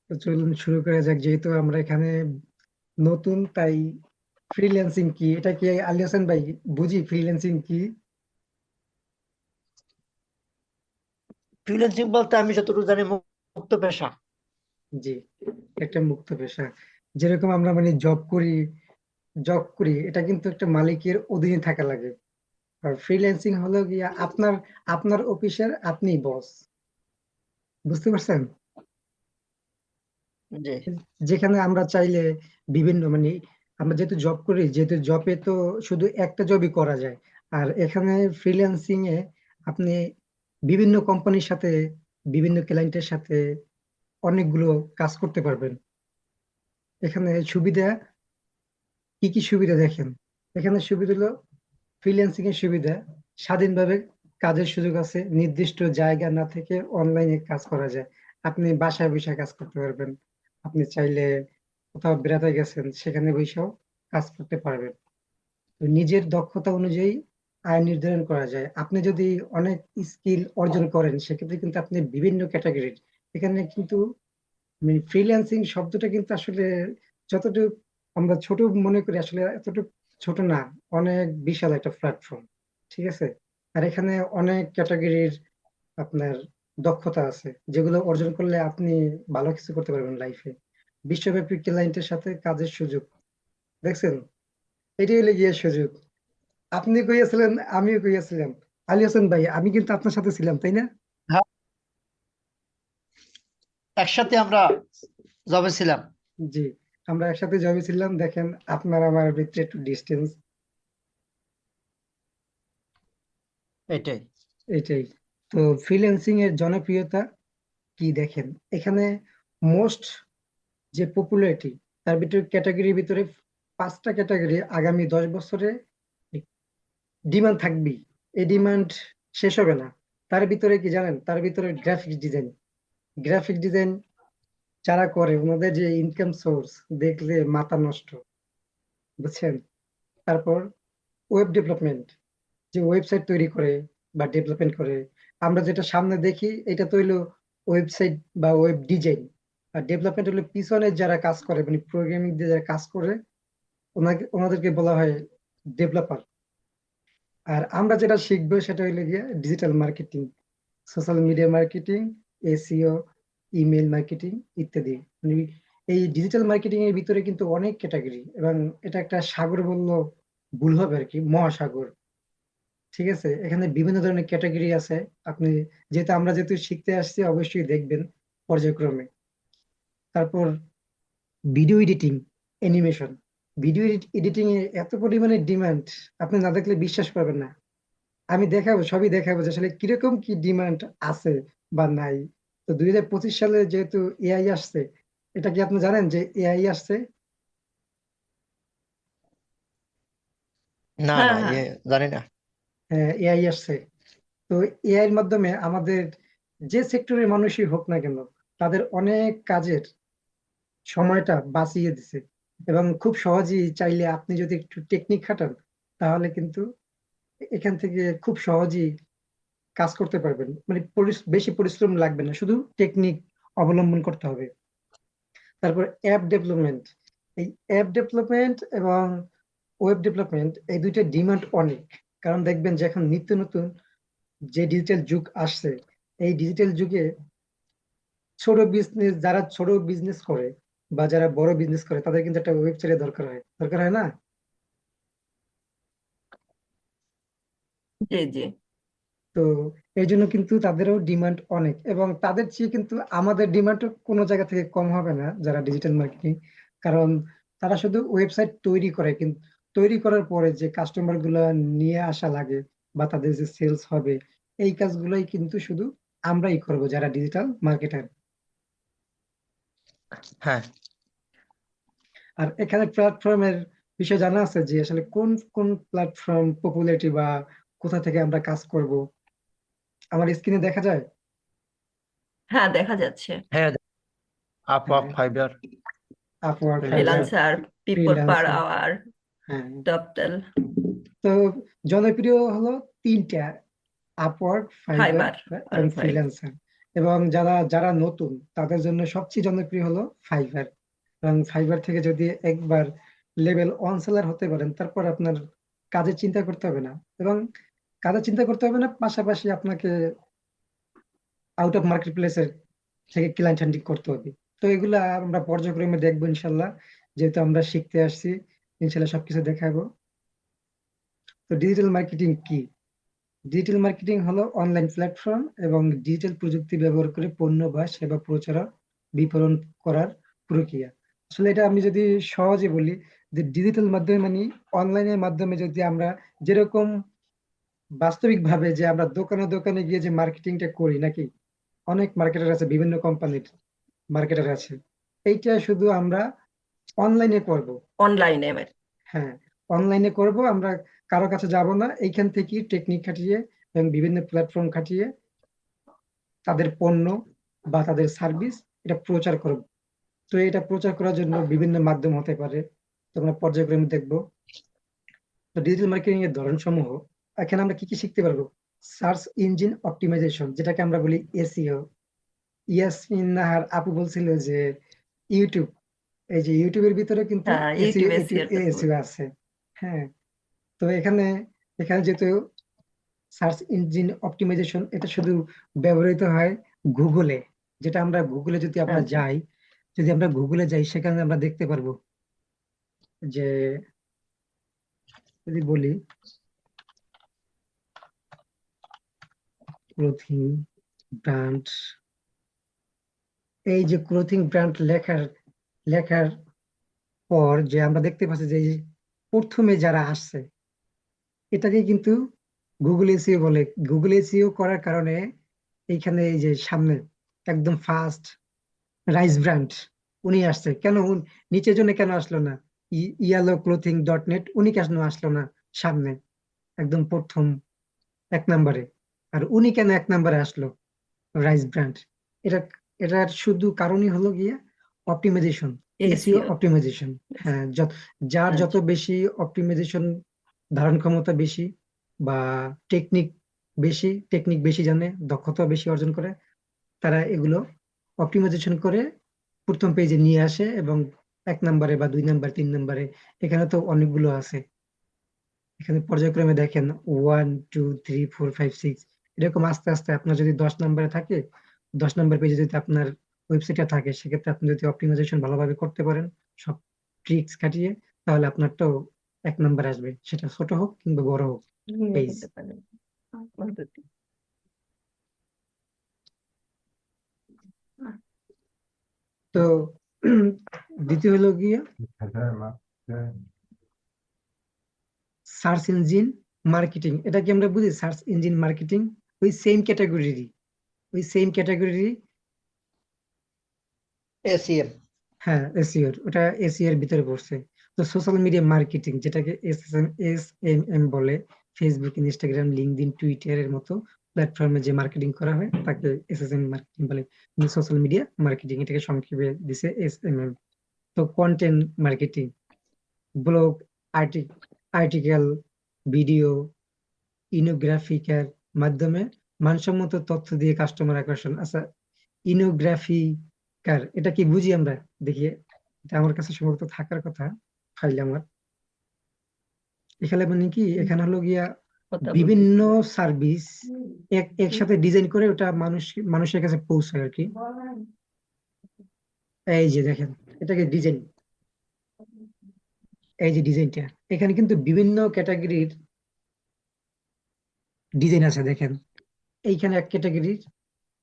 তো চলুন শুরু করা যাক, যেহেতু আমরা এখানে নতুন তাই। ফ্রিল্যান্সিং কি, এটা কি আলী হাসান ভাই বুঝি ফ্রিল্যান্সিং কি? ফ্রিল্যান্সিং বলতে আমি যতটুকু জানি মুক্ত পেশা। জি, একটা মুক্ত পেশা। যেরকম আমরা মানে জব করি এটা কিন্তু একটা মালিকের অধীনে থাকা লাগে। আর ফ্রিল্যান্সিং হলো গিয়া আপনার আপনার অফিসের আপনি বস। বুঝতে পারছেন? জি। যেখানে আমরা চাইলে বিভিন্ন মানে আমরা যেহেতু জব করি, যেহেতু জবে তো শুধু একটা জবই করা যায়। আর এখানে ফ্রিল্যান্সিং এ আপনি বিভিন্ন কোম্পানির সাথে, বিভিন্ন ক্লায়েন্টের সাথে অনেকগুলো কাজ করতে পারবেন। এখানে সুবিধা কি কি সুবিধা দেখেন। এখানে সুবিধা হলো ফ্রিল্যান্সিং এর সুবিধা, স্বাধীনভাবে কাজের সুযোগ আছে, নির্দিষ্ট জায়গা না থেকে অনলাইনে কাজ করা যায়। আপনি বাসায় বসে কাজ করতে পারবেন। আপনি চাইলে কোথাও বেড়াতে গেছেন, সেখানে বসেও কাজ করতে পারবেন। তো নিজের দক্ষতা অনুযায়ী আয় নির্ধারণ করা যায়। আপনি যদি অনেক স্কিল অর্জন করেন, সেক্ষেত্রে কিন্তু আপনি বিভিন্ন ক্যাটাগরির এখানে কিন্তু ফ্রিল্যান্সিং শব্দটা কিন্তু আসলে যতটুকু আমরা ছোট মনে করি, আসলে এতটুকু ছোট না। অনেক বিশাল একটা প্ল্যাটফর্ম। ঠিক আছে। আর এখানে অনেক ক্যাটাগরির আপনার দক্ষতা আছে, যেগুলো অর্জন করলে আপনি ভালো কিছু করতে পারবেন লাইফে। বিশ্বব্যাপী ক্লায়েন্টের সাথে কাজের সুযোগ দেখছেন, এটাই হলে গিয়ে সুযোগ। আপনি কইয়াছিলেন, আমিও কইয়াছিলাম। আলী হাসান ভাই, আমি কিন্তু আপনার সাথে ছিলাম, তাই না? হ্যাঁ, একসাথে আমরা জবে ছিলাম। জি, আমরা একসাথে জবে ছিলাম। দেখেন আপনার আমার ভিতরে একটু ডিস্টেন্স। এটাই। এটাই। তো ফ্রিল্যান্সিং এর জনপ্রিয়তা কি দেখেন, এখানে মোস্ট যে পপুলারিটি, তার ভিতরে ক্যাটাগরির ভিতরে 5টা ক্যাটাগরি আগামী 10 বছরে ডিমান্ড থাকবেই। এই ডিমান্ড শেষ হবে না। তার ভিতরে কি জানেন, তার ভিতরে গ্রাফিক ডিজাইন যারা করে ওনাদের যে ইনকাম সোর্স দেখলে মাথা নষ্ট। বুঝছেন? তারপর ওয়েব ডেভেলপমেন্ট, যে ওয়েবসাইট তৈরি করে বা ডেভেলপমেন্ট করে। আমরা যেটা সামনে দেখি এটা তো হইলো ওয়েবসাইট বা ওয়েব ডিজাইন। আর ডেভেলপমেন্ট হলো পিছনে যারা কাজ করে, মানে প্রোগ্রামিং দিয়ে যারা কাজ করে, ওনাদেরকে বলা হয় ডেভেলপার। আর আমরা যেটা শিখবো সেটা হইলো গিয়ে digital marketing, social media marketing, SEO, email marketing ইত্যাদি। মানে এই ডিজিটাল মার্কেটিং এর ভিতরে কিন্তু অনেক ক্যাটাগরি, এবং এটা একটা সাগর বললো ভুল হবে আর কি, মহাসাগর। ঠিক আছে, এখানে বিভিন্ন ধরনের ক্যাটাগরি আছে। আপনি যেহেতু শিখতে আসছি, অবশ্যই দেখবেন পর্যায়ক্রমে। তারপর video editing, animation. Video editing এ এত পরিমাণে ডিমান্ড, আপনি না দেখলে বিশ্বাস পাবেন না। আমি দেখাবো, সবই দেখাবো যে আসলে কিরকম কি ডিমান্ড আছে বা নাই। তো 2025 সালে যেহেতু এআই আসছে, এটা কি আপনি জানেন যে এআই আসছে? না হ্যাঁ, না, হ্যাঁ। জানি না। হ্যাঁ, এআই আসছে। তো এআই এর মাধ্যমে আমাদের যে সেক্টরের মানুষই হোক না কেন, তাদের অনেক কাজের সময়টা বাঁচিয়ে দিছে। এবং খুব সহজেই চাইলে আপনি যদি একটু টেকনিক খাটান, তাহলে কিন্তু এখান থেকে খুব সহজেই কাজ করতে পারবেন। মানে বেশি পরিশ্রম লাগবে না, শুধু টেকনিক অবলম্বন করতে হবে। তারপর অ্যাপ ডেভেলপমেন্ট। এই অ্যাপ ডেভেলপমেন্ট এবং ওয়েব ডেভেলপমেন্ট, এই দুইটা ডিমান্ড অনেক। কারণ দেখবেন যে এখন নিত্য নতুন যে ডিজিটাল যুগ আসছে, এই ডিজিটাল যুগে যারা ছোট বিজনেস করে বা যারা বড় বিজনেস করে, তাদের কিন্তু একটা ওয়েবসাইটের দরকার হয় না? জি, জি। তো এই জন্য কিন্তু তাদেরও ডিমান্ড অনেক, এবং তাদের চেয়ে কিন্তু আমাদের ডিমান্ডও কোনো জায়গা থেকে কম হবে না, যারা ডিজিটাল মার্কেটিং। কারণ তারা শুধু ওয়েবসাইট তৈরি করে, কিন্তু তৈরি করার পরে যে কাস্টমার গুলা নিয়ে আসা লাগে বা তাদের যে সেলস হবে, এই কাজগুলোই কিন্তু শুধু আমরাই করব, যারা ডিজিটাল মার্কেটার। হ্যাঁ, আর এখানে প্ল্যাটফর্মের বিষয় জানা আছে যে আসলে কোন কোন প্ল্যাটফর্ম পপুলারিটি বা কোথা থেকে আমরা কাজ করব। আমার স্ক্রিনে দেখা যায়। হ্যাঁ, দেখা যাচ্ছে। হ্যাঁ। আপওয়ার্ক, হ্যাঁ, Fiverr, Upwork, Fiverr, Freelancer. Freelancer, people per freelancer. Hour, হ্যাঁ। টপটেল, তো জনপ্রিয় হলো তিনটা: আপওয়ার্ক, ফাইবার ফাইবার আর এবং ফাইভ। ফ্রিল্যান্সার। এবং যারা যারা নতুন তাদের জন্য সবচেয়ে জনপ্রিয় হলো ফাইবার। এবং ফাইবার থেকে যদি একবার লেভেল 1 সেলার হতে পারেন, তারপর আপনার কাজের চিন্তা করতে হবে না। এবং কাজের চিন্তা করতে হবে না, পাশাপাশি আপনাকে আউট অফ মার্কেট প্লেসের থেকে ক্লায়েন্ট হান্টিং করতে হবে। তো এগুলা আমরা পর্যায়ক্রমে দেখবো ইনশাল্লাহ, যেহেতু আমরা শিখতে আসছি। ইনশাল্লাহ সবকিছু দেখাবো। তো ডিজিটাল মার্কেটিং কি? ডিজিটাল মার্কেটিং হলো অনলাইন প্ল্যাটফর্ম এবং ডিজিটাল প্রযুক্তি ব্যবহার করে পণ্য বা সেবা প্রচার বিপণন করার প্রক্রিয়া। আসলে এটা আমি যদি সহজে বলি, যে ডিজিটাল মাধ্যমে মানে অনলাইনের মাধ্যমে যদি আমরা যেরকম বাস্তবিক ভাবে যে আমরা দোকানে দোকানে গিয়ে যে মার্কেটিংটা করি নাকি, অনেক মার্কেটার আছে, বিভিন্ন কোম্পানির মার্কেটার আছে, এইটা শুধু আমরা অনলাইনে করব। অনলাইনে হ্যাঁ, অনলাইনে করব আমরা, কারো কাছে যাব না, এইখান থেকে টেকনিক খাটিয়ে এবং বিভিন্ন প্ল্যাটফর্ম খাটিয়ে তাদের পণ্য বা তাদের সার্ভিস এটা প্রচার করব। তো এটা প্রচার করার জন্য বিভিন্ন মাধ্যম হতে পারে, তোমরা পর্যায়ক্রমে দেখবো। তো ডিজিটাল মার্কেটিং এর ধরন সমূহ, এখানে আমরা কি কি শিখতে পারবো? সার্চ ইঞ্জিন অপটিমাইজেশন, যেটাকে আমরা বলি এসইও। ইয়াসমিন নাহার আপু বলছিল যে ইউটিউব, এই যে ইউটিউবের ভিতরে কিন্তু হ্যাঁ, এসইও ইউটিউব এসইও এর কথা এসইও বলছি। আছে। হ্যাঁ, তো এখানে এখানে যেহেতু সার্চ ইঞ্জিন অপটিমাইজেশন, এটা শুধু ব্যবহৃত হয় গুগলে। যেটা আমরা গুগলে যদি আমরা আচ্ছা, যাই, যদি আমরা গুগলে যাই, সেখানে আমরা দেখতে পারবো যে, যদি বলি ক্লোথিং ব্র্যান্ড, এই যে ক্লোথিং ব্র্যান্ড লেখার লেখার পর যে আমরা দেখতে পাচ্ছি যে এই প্রথমে যারা আসছে, এটাকে কিন্তু গুগল এসইও বলে। গুগল এসইও করার কারণে এইখানে এই যে সামনে একদম ফার্স্ট রাইস ব্র্যান্ড, উনি আসছে কেন? নিচের জন্য কেন আসলো না? ইয়ালো ক্লোথিং ডট নেট, উনি কেন আসলো না সামনে একদম প্রথম 1 নম্বরে? আর উনি কেন 1 নম্বরে আসলো, রাইস ব্র্যান্ড? এটা এটার শুধু কারণই হলো গিয়ে অপটিমাইজেশন, এসইও এসইও। অপটিমাইজেশন। হ্যাঁ, যার যত আচ্ছা, বেশি অপটিমাইজেশন, ধারণ ক্ষমতা বেশি বা টেকনিক টেকনিক বেশি জানে, দক্ষতা বেশি অর্জন করে, তারা এগুলো অপটিমাইজেশন করে প্রথম পেজে নিয়ে আসে। এবং 1 নম্বরে বা 2 নম্বর 3 নম্বরে, এখানে তো অনেকগুলো আছে, এখানে পর্যায়ক্রমে দেখেন 1 2 3 4 5 6, এরকম আস্তে আস্তে আপনার যদি 10 নম্বরে থাকে, 10 নম্বর পেজে যদি আপনার ওয়েবসাইটটা থাকে, সেক্ষেত্রে আপনি যদি অপটিমাইজেশন ভালোভাবে করতে পারেন, সব ট্রিক্স খাটিয়ে, তাহলে আপনারটাও 1 নম্বর আসবে, সেটা ছোট হোক কিংবা বড় হোক নিয়ে পেজ। হতে পারে। পদ্ধতি। তো দ্বিতীয় হলো গিয়ে সার্চ ইঞ্জিন মার্কেটিং। এটা কি আমরা বুঝি? সার্চ ইঞ্জিন মার্কেটিং ওই সেম ক্যাটাগরিরই, ওই সেম ক্যাটাগরিরই। এসিএম। হ্যাঁ, এসইও, ওটা এসইও এর ভিতরে পড়ছে। তো সোশ্যাল মিডিয়া মার্কেটিং, যেটাকে এসএমএম বলে, ফেসবুক, ইনস্টাগ্রাম, লিঙ্কডইন, টুইটার এর মতো প্ল্যাটফর্মে যে মার্কেটিং করা হয় তাকে এসএমএম মার্কেটিং বলে। সোশ্যাল মিডিয়া মার্কেটিং এটাকে সংক্ষেপে দিছে এসএমএম। তো content marketing, blog, article, video, ইনোগ্রাফিকের মাধ্যমে মানসম্মত তথ্য দিয়ে কাস্টমার আকর্ষণ। আচ্ছা, ইনোগ্রাফিকার এটা কি বুঝি আমরা? দেখি, এটা আমার কাছে সম্ভবত থাকার কথা ফাইল আমার। এখানে মানে কি, এখানে হলো গিয়া কথা বিভিন্ন বলতেছি। সার্ভিস একসাথে ডিজাইন করে ওটা মানুষের কাছে পৌঁছায় আর কি। এই যে দেখেন, এটাকে ডিজাইন, এই যে ডিজাইনটা, এখানে কিন্তু বিভিন্ন ক্যাটাগরির ডিজাইন আছে দেখেন। এইখানে এক ক্যাটাগরির,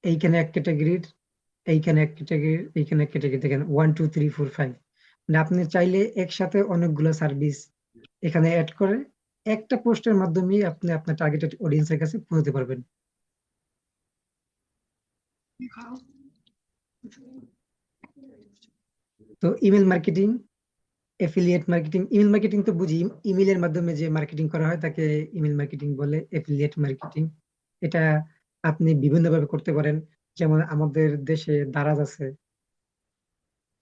এইখানে এক ক্যাটাগরির, এইখানে এক ক্যাটাগরি, এইখানে এক ক্যাটাগরি, দেখেন 1 2 3 4 5। মানে আপনি চাইলে একসাথে অনেকগুলো সার্ভিস এখানে অ্যাড করে একটা পোস্টের মাধ্যমে আপনি আপনার টার্গেটেড অডিয়েন্সের কাছে পৌঁছতে পারবেন। তো email marketing, affiliate marketing. Email marketing তো বুঝি, ইমেলের মাধ্যমে যে মার্কেটিং করা হয় তাকে ইমেল মার্কেটিং বলে। এফিলিয়েট মার্কেটিং, এটা আপনি বিভিন্ন ভাবে করতে পারেন। যেমন আমাদের দেশে দারাজ আছে,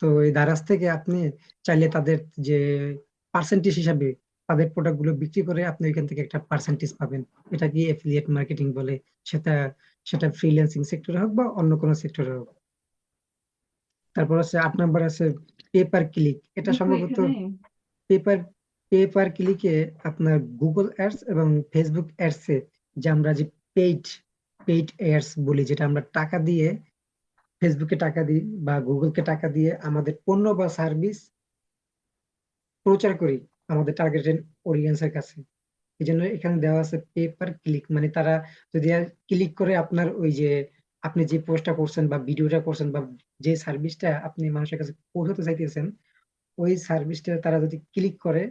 তো এই দারাজ থেকে আপনি চাইলে তাদের যে পার্সেন্টেজ হিসাবে তাদের প্রোডাক্ট গুলো বিক্রি করে আপনি ওইখান থেকে একটা পার্সেন্টেজ পাবেন। এটা কি এফিলিয়েট মার্কেটিং বলে। সেটা সেটা ফ্রিল্যান্সিং সেক্টরে হোক বা অন্য কোনো সেক্টরে হোক। তারপর আছে 8 নম্বর আছে পেপার ক্লিক। এটা সম্ভবত পেপার পেপার ক্লিকে আপনার গুগল অ্যাডস এবং ফেসবুক অ্যাডস এ যে আমরা যে পেইড পেইড অ্যাডস বলি, যেটা আমরা টাকা দিয়ে ফেসবুকে টাকা দিই বা গুগলকে টাকা দিয়ে আমাদের পণ্য বা সার্ভিস প্রচার করি আমাদের টার্গেটেড অডিয়েন্সের কাছে। এই জন্য এখানে দেওয়া আছে পেপার ক্লিক, মানে তারা যদি ক্লিক করে আপনার ওই যে আপনি যে পোস্টটা করছেন বা ভিডিওটা করছেন বা যে সার্ভিসটা আপনি মানুষের কাছে পৌঁছাতে চাইতেছেন, ওই সার্ভিসটা তারা যদি ক্লিক করে,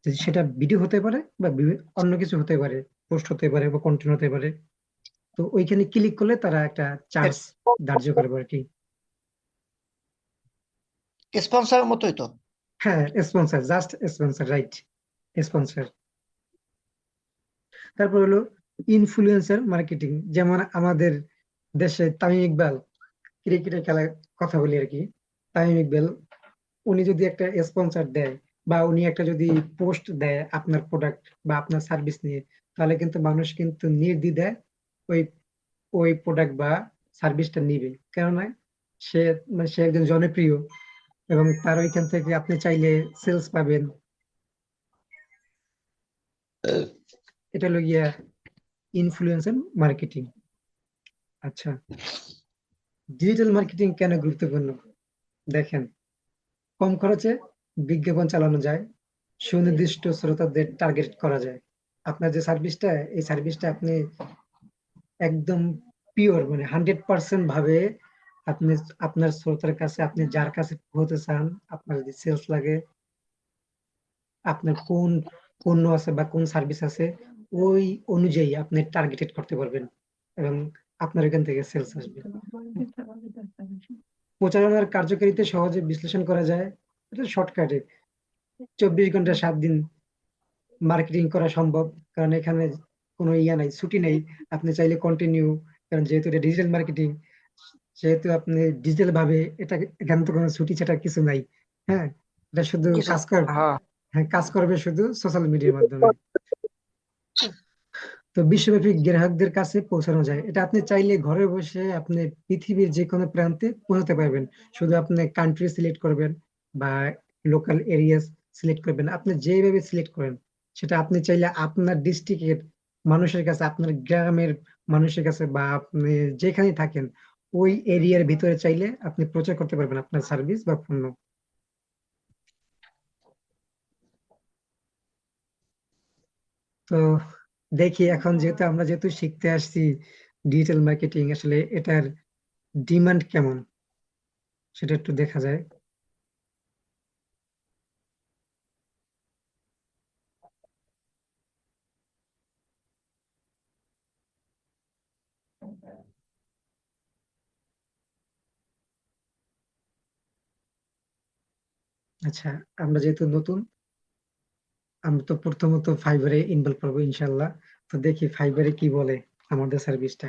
যদি সেটা ভিডিও হতে পারে বা অন্য কিছু হতে পারে, পোস্ট হতে পারে বা কন্টেন্ট হতে পারে, তো ওইখানে ক্লিক করলে তারা একটা চার্জ ধার্য করবে আর কি। স্পন্সরের মতোই তো। হ্যাঁ, sponsor, just sponsor, right, sponsor. তারপর হলো ইনফ্লুয়েন্সার মার্কেটিং। যেমন আমাদের দেশে তামিম ইকবাল, ক্রিকেটের খেলার কথা বলি আর কি। তামিম ইকবাল উনি যদি একটা স্পন্সর দেয় বা উনি একটা যদি পোস্ট দেয় আপনার প্রোডাক্ট বা আপনার সার্ভিস নিয়ে, তাহলে কিন্তু মানুষ কিন্তু নির্দ্বিধায় ওই ওই প্রোডাক্ট বা সার্ভিসটা নিবে। কেননা সে সে একজন জনপ্রিয় এবং তার ওইখান থেকে আপনি চাইলে সেলস পাবেন। এটা হলো গিয়া ইনফ্লুয়েন্সার মার্কেটিং। আচ্ছা, ডিজিটাল মার্কেটিং কেন গুরুত্বপূর্ণ? দেখেন, কম খরচে বিজ্ঞাপন চালানো যায়, সুনির্দিষ্ট শ্রোতাদের টার্গেট করা যায়। আপনার যে সার্ভিসটা, এই সার্ভিসটা আপনি একদম পিওর, মানে 100% ভাবে আপনি আপনার শ্রোতার কাছে, আপনি যার কাছে পৌঁছতে চান, আপনার যদি সেলস লাগে, আপনার কোন পণ্য আছে বা কোন সার্ভিস আছে, ওই অনুযায়ী আপনি টার্গেটেড করতে পারবেন এবং আপনার এখান থেকে সেলস আসবে। প্রচারণার কার্যকারিতা সহজে বিশ্লেষণ করা যায়। এটা শর্টকাটে 24 ঘন্টা 7 দিন মার্কেটিং করা সম্ভব, কারণ এখানে কোনো ইয়া নাই, ছুটি নেই। আপনি চাইলে কন্টিনিউ, কারণ যেহেতু এটা ডিজিটাল মার্কেটিং, সেহেতু আপনি ডিজিটাল ভাবে এটা, এখানে তো কোনো ছুটি ছাটা কিছু নাই। হ্যাঁ, এটা শুধু কিছু, কাজ কর, হ্যাঁ। হ্যাঁ কাজ করবে শুধু সোশ্যাল মিডিয়ার মাধ্যমে। তো বিশ্বব্যাপী গ্রাহকদের কাছে পৌঁছানো যায়। এটা আপনি চাইলে ঘরে বসে আপনি পৃথিবীর যে কোনো প্রান্তে পৌঁছাতে পারবেন। শুধু আপনি কান্ট্রি সিলেক্ট করবেন বা লোকাল এরিয়া সিলেক্ট করবেন, আপনি যেভাবে সিলেক্ট করেন সেটা আপনি চাইলে আপনার ডিস্ট্রিক্টের মানুষের কাছে, আপনার গ্রামের মানুষের কাছে বা আপনি যেখানে থাকেন ওই এরিয়ার ভিতরে চাইলে আপনি প্রচার করতে পারবেন আপনার সার্ভিস বা পণ্য। তো দেখি এখন, যেহেতু আমরা শিখতে আসছি ডিজিটাল মার্কেটিং, আসলে এটার ডিমান্ড কেমন সেটা একটু দেখা যায়। আচ্ছা, আমরা যেহেতু নতুন, আমরা তো প্রথমত ফাইবারে ইনভলভ করবো ইনশাল্লাহ। তো দেখি ফাইবারে কি বলে আমাদের সার্ভিসটা।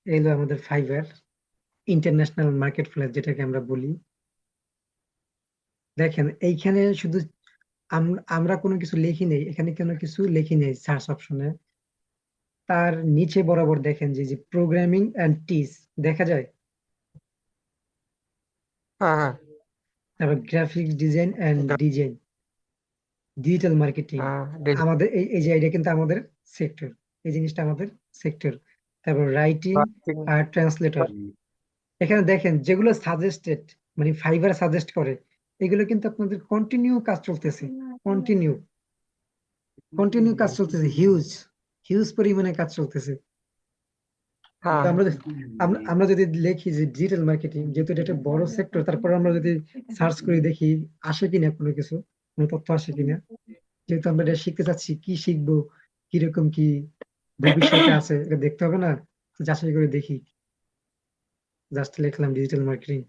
এই হলো আমাদের ফাইবার ইন্টারন্যাশনাল মার্কেট প্লেস, যেটাকে আমরা বলি। দেখেন এইখানে শুধু আমরা কোনো কিছু লিখি নেই, এখানে কোনো কিছু লিখি নেই সার্চ অপশনে। তার নিচে বরাবর দেখেন যে যে প্রোগ্রামিং এন্ড টিচ দেখা যায়, হ্যাঁ, হ্যাঁ, তারপর graphics design and design, digital marketing. হ্যাঁ, আমাদের এই যে এটা কিন্তু আমাদের সেক্টর, এই জিনিসটা আমাদের সেক্টর। তারপর রাইটিং আর ট্রান্সলেটর। এখানে দেখেন যেগুলো সাজেস্টেড, মানে ফাইবার সাজেস্ট করে, এগুলো কিন্তু আপনাদের কন্টিনিউ কাজ চলতেছে, কন্টিনিউ কন্টিনিউ কাজ চলতেছে, হিউজ হিউজ পরিমাণে কাজ চলতেছে। তো হ্যাঁ, আমরা যদি লিখি যে ডিজিটাল মার্কেটিং, যেহেতু এটা একটা বড় সেক্টর, তারপর আমরা যদি সার্চ করে দেখি আসে কিনা কোনো কিছু, কোনো তথ্য আসে কিনা। যেহেতু আমরা এটা শিখতে চাচ্ছি, কি শিখবো, কিরকম কি ভবিষ্যতে আছে, এটা দেখতে হবে না? তো যাচাই করে দেখি, জাস্ট লিখলাম ডিজিটাল মার্কেটিং,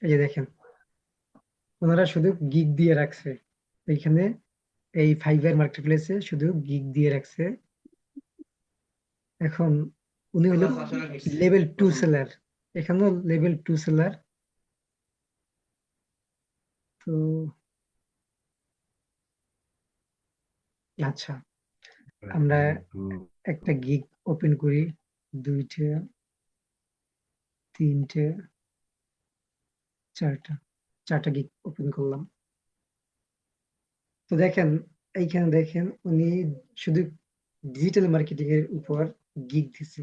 এই যে দেখেন ওনারা শুধু গিগ দিয়ে রাখছে এইখানে, এই ফাইবার মার্কেট প্লেসে শুধু গিগ দিয়ে রাখছে। এখন উনি হলো লেভেল 2 সেলার, এখানেও লেভেল 2 সেলার। তো আচ্ছা, আমরা একটা গিগ ওপেন করি, 2টে, 3টে, 4টা গিগ ওপেন করলাম। তো দেখেন, এইখানে দেখেন উনি শুধু ডিজিটাল মার্কেটিং এর উপর গিগ দিছে।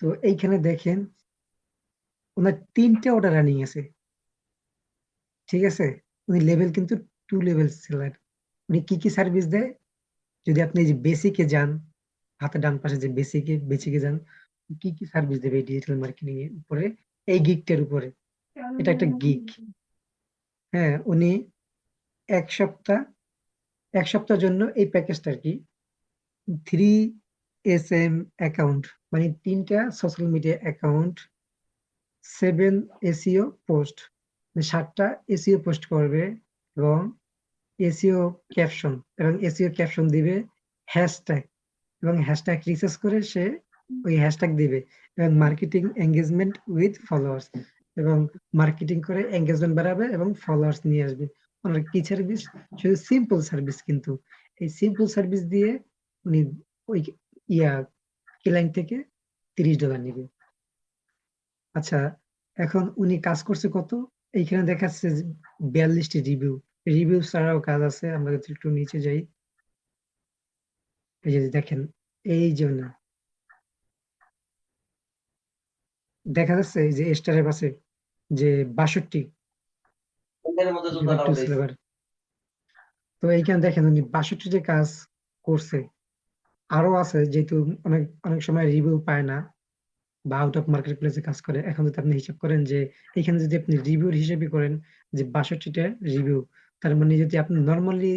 তো এইখানে দেখেন ওনার 3টে অর্ডার রানিং আছে, ঠিক আছে। উনি লেভেল কিন্তু 2 লেভেল সেলার। উনি কি কি সার্ভিস দেয়, যদি আপনি এই যে বেসিকে যান, হাতে ডান পাশে যে বেসিকে যান, কি কি সার্ভিস দেবে ডিজিটাল মার্কেটিং এর উপরে, এই গিগটার উপরে। এটা একটা গিগ। হ্যাঁ, উনি এক সপ্তাহ এক সপ্তাহের জন্য এই প্যাকেজটা আর কি, 3 SM অ্যাকাউন্ট, মানে 3টা social media account, 7 SEO post, 7টা এসইও পোস্ট করবে, এবং এসইও ক্যাপশন, এবং এসইও ক্যাপশন দিবে হ্যাশট্যাগ, এবং হ্যাশট্যাগ রিসার্চ করে সে ওই হ্যাশট্যাগ দিবে, এবং মার্কেটিং এঙ্গেজমেন্ট উইথ ফলোয়ার্স, এবং মার্কেটিং করে এঙ্গেজমেন্ট বাড়াবে এবং ফলোয়ার্স নিয়ে আসবে। ওনার কি সার্ভিস, শুধু সিম্পল সার্ভিস, কিন্তু এই সিম্পল সার্ভিস দিয়ে উনি ওই ইয়া ক্লায়েন্ট থেকে $30 নিবে। আচ্ছা, এখন উনি কাজ করছে কত, এইখানে দেখাচ্ছে 42টি রিভিউ। রিভিউ ছাড়াও কাজ আছে, আমরা যদি একটু নিচে যাই, এই যে দেখেন, এই জন্য দেখা যাচ্ছে এই যে স্টারের পাশে যে 62 লেভেল 2 সিলেবার। তো এইখানে দেখেন উনি 62 যে কাজ করছে। আরো আছে, যেহেতু অনেক অনেক সময় রিভিউ পায় না বা আউট অফ মার্কেট প্লেসে কাজ করে, এখন যদি আপনি হিসাব করেন যে এখানে যদি আপনি রিভিউর হিসেবে করেন যে 62টা রিভিউ, তার মানে যদি আপনি নর্মালি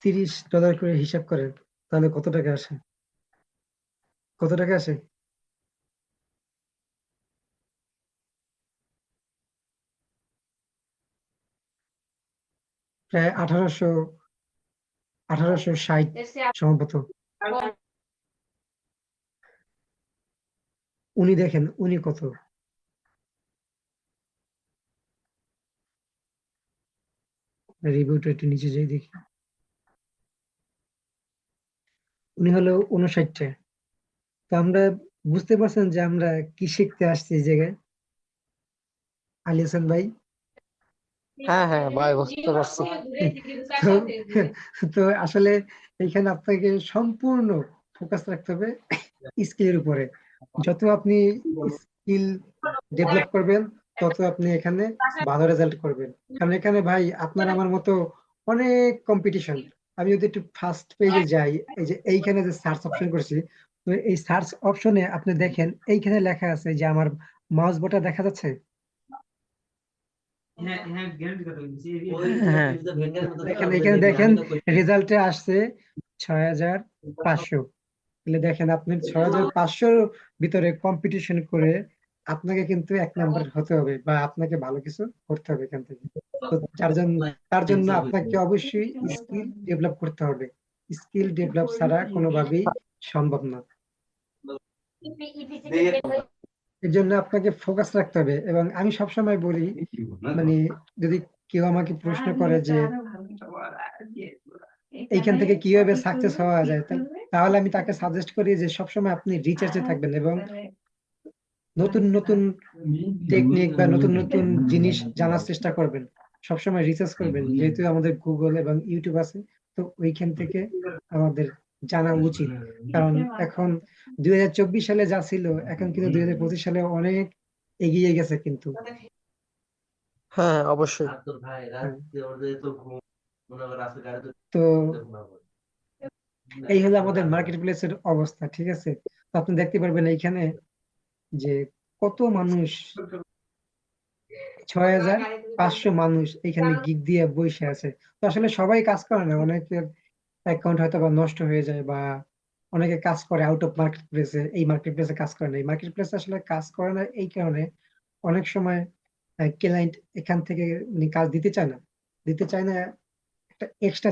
$30 করে হিসাব করেন, তাহলে কত টাকা আসে, কত টাকা আসে? প্রায় 1860 সম্ভবত। উনি দেখেন উনি কত, রিভিউটা একটু নিচে যাই দেখি, উনি হলো 59টা। তো আমরা বুঝতে পারছেন যে আমরা কি শিখতে আসছি এই জায়গায়, আলী হাসান ভাই। হ্যাঁ হ্যাঁ ভাই, বুঝতে পারছি। তো তো আসলে এখানে আপনাকে সম্পূর্ণ ফোকাস রাখতে হবে স্কিলের উপরে। যত আপনি স্কিল ডেভেলপ করবেন, তত আপনি এখানে ভালো রেজাল্ট করবেন। কারণ এখানে ভাই আপনার আমার মতো অনেক কম্পিটিশন। আমি যদি একটু ফার্স্ট পেজে যাই, এই যে এইখানে যে সার্চ অপশন করছি, তো এই সার্চ অপশনে আপনি দেখেন এইখানে লেখা আছে যে আমার মাউস বোটা দেখা যাচ্ছে। হ্যাঁ দেখেন এখানে দেখেন রেজাল্টে আসছে 6500। তাহলে দেখেন আপনি 6500 ভিতরে কম্পিটিশন করে আপনাকে কিন্তু 1 নাম্বার হতে হবে, বা আপনাকে ভালো কিছু করতে হবে এখান থেকে। তো তার জন্য আপনাকে অবশ্যই স্কিল ডেভেলপ করতে হবে। স্কিল ডেভেলপ ছাড়া কোনোভাবেই সম্ভব না। এর জন্য আপনাকে ফোকাস রাখতে হবে। এবং আমি সবসময় বলি, মানে যদি কেউ আমাকে প্রশ্ন করে যে এইখান থেকে কিভাবে সাকসেস হওয়া যায়, তাহলে আমি তাকে সাজেস্ট করি যে সবসময় আপনি রিসার্চে থাকবেন, এবং নতুন নতুন টেকনিক বা নতুন নতুন জিনিস জানার চেষ্টা করবেন। সবসময় রিসার্চ করবেন, যেহেতু আমাদের গুগল এবং ইউটিউব আছে, তো ওইখান থেকে আমাদের জানা উচিত। কারণ এখন 2024 সালে যা ছিল, এখন কিন্তু 2025 সালে অনেক এগিয়ে গেছে কিন্তু। হ্যাঁ অবশ্যই। হ্যাঁ। তো এই হলো আমাদের মার্কেট প্লেসের অবস্থা, ঠিক আছে। তো আপনি দেখতে পারবেন এইখানে যে কত মানুষ, 6500 মানুষ এখানে গিগ দিয়ে বসে আছে। তো আসলে সবাই কাজ করে না, অনেকের অ্যাকাউন্ট হয়তো বা নষ্ট হয়ে যায়, বা অনেকে কাজ করে আউট অফ মার্কেট প্লেসে, এই মার্কেট প্লেসে কাজ করে না। এই মার্কেট প্লেসে আসলে কাজ করে না এই কারণে, অনেক সময় ক্লায়েন্ট এখান থেকে কাজ দিতে চায় না একটা এক্সট্রা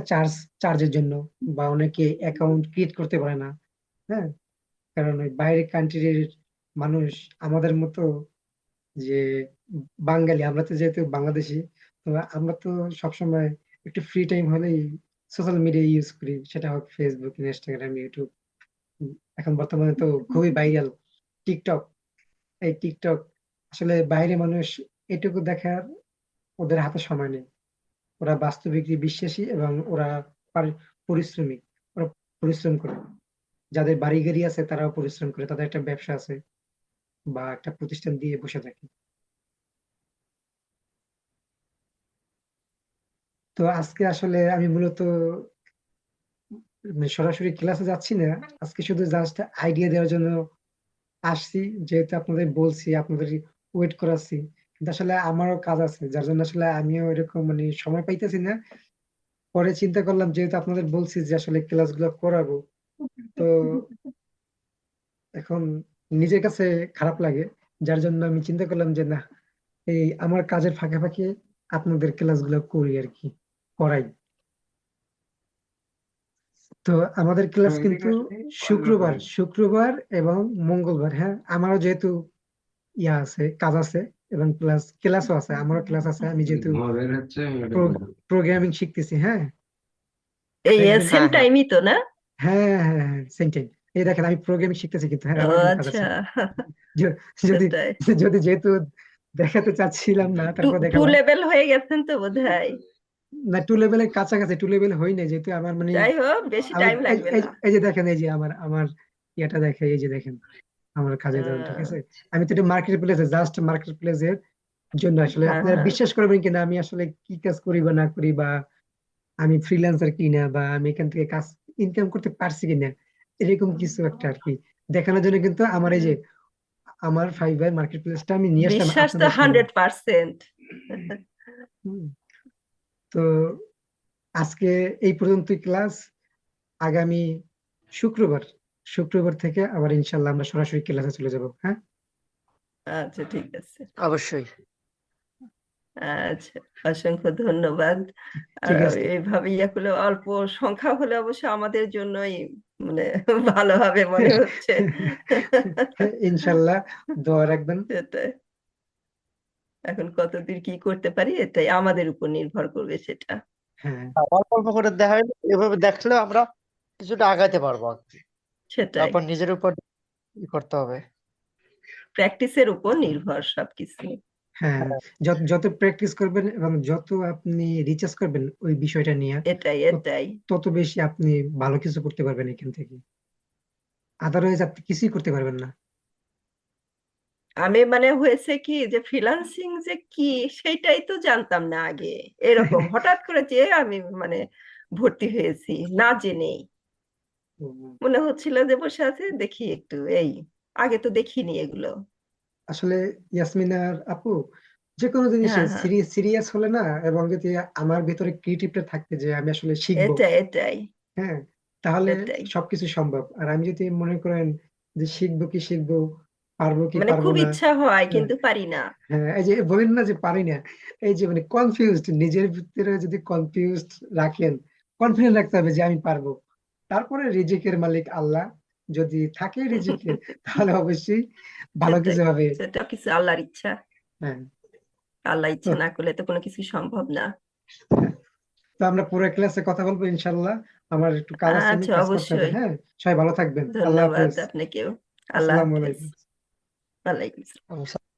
চার্জের জন্য, বা অনেকে অ্যাকাউন্ট ক্রিয়েট করতে পারে না। হ্যাঁ, কারণ ওই বাইরের কান্ট্রির মানুষ আমাদের মতো যে বাঙালি, আমরা তো যেহেতু বাংলাদেশি, তো আমরা তো সবসময় একটু ফ্রি টাইম হলেই সোশ্যাল মিডিয়া ইউজ করি, সেটা হোক ফেসবুক, ইনস্টাগ্রাম, ইউটিউব। এখন বর্তমানে তো খুবই ভাইরাল টিকটক। এই টিকটক আসলে বাইরে মানুষ এটুকু দেখার ওদের হাতে সময় নেই। ওরা বাস্তবিক বিশ্বাসী এবং ওরা পরিশ্রমী। ওরা পরিশ্রম করে, যাদের বাড়ি গাড়ি আছে তারাও পরিশ্রম করে, তাদের একটা ব্যবসা আছে বা একটা প্রতিষ্ঠান দিয়ে বসে থাকে। তো আজকে আসলে আমি মূলত সরাসরি ক্লাসে যাচ্ছি না, আজকে শুধু জাস্ট আইডিয়া দেওয়ার জন্য আসছি। যেহেতু আপনাদের বলছি, আপনাদের ওয়েট করাচ্ছি, কিন্তু আসলে আমারও কাজ আছে, যার জন্য আসলে আমিও এরকম সময় পাইতেছি না। পরে চিন্তা করলাম, যেহেতু আপনাদের বলছি যে আসলে ক্লাসগুলো করাবো, তো এখন নিজের কাছে খারাপ লাগে, যার জন্য আমি চিন্তা করলাম যে না, এই আমার কাজের ফাঁকে ফাঁকে আপনাদের ক্লাসগুলো করি আর কি, করাই। তো আমাদের ক্লাস কিন্তু শুক্রবার এবং মঙ্গলবার। হ্যাঁ, আমারও যেহেতু কাজ আছে, এবং ক্লাসও আছে, আমারও ক্লাস আছে। আমি যেহেতু প্রোগ্রামিং শিখতেছি। হ্যাঁ, এই দেখবেন। সেম হ্যাঁ হ্যাঁ টাইমই তো না? হ্যাঁ হ্যাঁ হ্যাঁ, সেম টাইম। এই দেখেন, আমি প্রোগ্রামিং শিখতেছি, কিন্তু হ্যাঁ ও আমার কিন্তু কাজ আচ্ছা। আছে। য- যদি সেটাই। যদি যেহেতু দেখাতে চাচ্ছিলাম না, টু তারপর টু দেখালাম। লেভেল হয়ে গেছেন তো বোধহয়। না, টু লেভেলের কাছাকাছি, টু লেভেল হই না, যেহেতু আমার যাই হোক, বেশি আমি টাইম লাগবে না। এই যে দেখেন, এই যে আমার আমার ইয়েটা দেখে, এই যে দেখেন আমার কাজে দেওয়া, ঠিক আছে। আমি তো এটা মার্কেট প্লেসে, জাস্ট মার্কেট প্লেসের জন্য। আসলে হ্যাঁ আপনারা হ্যাঁ। বিশ্বাস করবেন কিনা, আমি আসলে কি কাজ করি বা না করি, বা আমি ফ্রিল্যান্সার কিনা, বা আমি এখান থেকে কাজ ইনকাম করতে পারছি কিনা, এরকম কিছু একটা আর কি দেখানোর জন্য কিন্তু আমার এই যে আমার ফাইবার মার্কেট প্লেসটা আমি নিয়ে আসলাম বিশ্বাস তো আপনাদের সামনে। 100%। হুম। তো আজকে এই পর্যন্তই ক্লাস। আগামী শুক্রবার শুক্রবার থেকে আবার ইনশাল্লাহ আমরা সরাসরি ক্লাসে চলে যাব। হ্যাঁ, আচ্ছা, ঠিক আছে। অবশ্যই। আচ্ছা, অসংখ্য ধন্যবাদ। আর ঠিক আছে। এইভাবে ইয়ে করলে, অল্প সংখ্যা হলে অবশ্য আমাদের জন্যই মানে ভালো হবে মনে হচ্ছে। ইনশাল্লাহ, দোয়া রাখবেন। সেটাই। এখন কতদূর কি করতে পারি এটাই আমাদের উপর নির্ভর করবে সেটা। হ্যাঁ, অল্প অল্প করে দেখা হলে এভাবে দেখলে আমরা কিছুটা আগাইতে পারবো আর কি। সেটাই। তারপর নিজের উপর ই করতে হবে। প্র্যাকটিসের উপর নির্ভর সবকিছু। হ্যাঁ, যত যত প্র্যাকটিস করবেন এবং যত আপনি রিচার্জ করবেন ওই বিষয়টা নিয়ে, এটাই তত এটাই। তত বেশি আপনি ভালো কিছু করতে পারবেন এখান থেকে। আদারওয়াইজ আপনি কিছুই করতে পারবেন না। আমি মানে হয়েছে কি যে ফ্রিল্যান্সিং যে কি সেটাই তো জানতাম না আগে। এরকম হঠাৎ করে যে আমি মানে ভর্তি হয়েছি না জেনেই। মনে হচ্ছিল যে বসে আছে দেখি একটু এই, আগে তো দেখিনি এগুলো। আসলে ইয়াসমিনার আপু, যে কোনো জিনিসে হ্যাঁ হ্যাঁ। সিরিয়াস হলে না, এবং যদি আমার ভিতরে ক্রিয়েটিভটা থাকতে যে আমি আসলে শিখবো, এটাই এটাই। হ্যাঁ, তাহলে এটাই সবকিছু সম্ভব। আর আমি যদি মনে করেন যে শিখবো, পারবো কি মানে পারবো খুব না, ইচ্ছা হয় হ্যাঁ, কিন্তু পারি না। হ্যাঁ, এই যে বলেন না যে পারি না, এই যে কনফিউজড, নিজের ভিতরে যদি কনফিউজড রাখেন, কনফিডেন্ট রাখতে হবে যে আমি পারবো। তারপরে রিজিকের মালিক আল্লাহ, যদি থাকে রিজিকের, তাহলে অবশ্যই ভালো সেটাই। কিছু হবে। সেটা কিছু আল্লাহর ইচ্ছা। হ্যাঁ। আল্লাহ তো ইচ্ছা না করলে তো কোনো কিছু সম্ভব না। তো আমরা পুরো ক্লাসে কথা বলবো ইনশাল্লাহ। আমার একটু কাজ আছে, আমি আচ্ছা, কাজ করতে হবে। অবশ্যই। হ্যাঁ, সবাই ভালো থাকবেন। আল্লাহ ধন্যবাদ হাফেজ। আপনাকেও। আল্লাহ আসসালামু হাফেজ। আলাইকুম। ওয়ালাইকুম আসসালাম।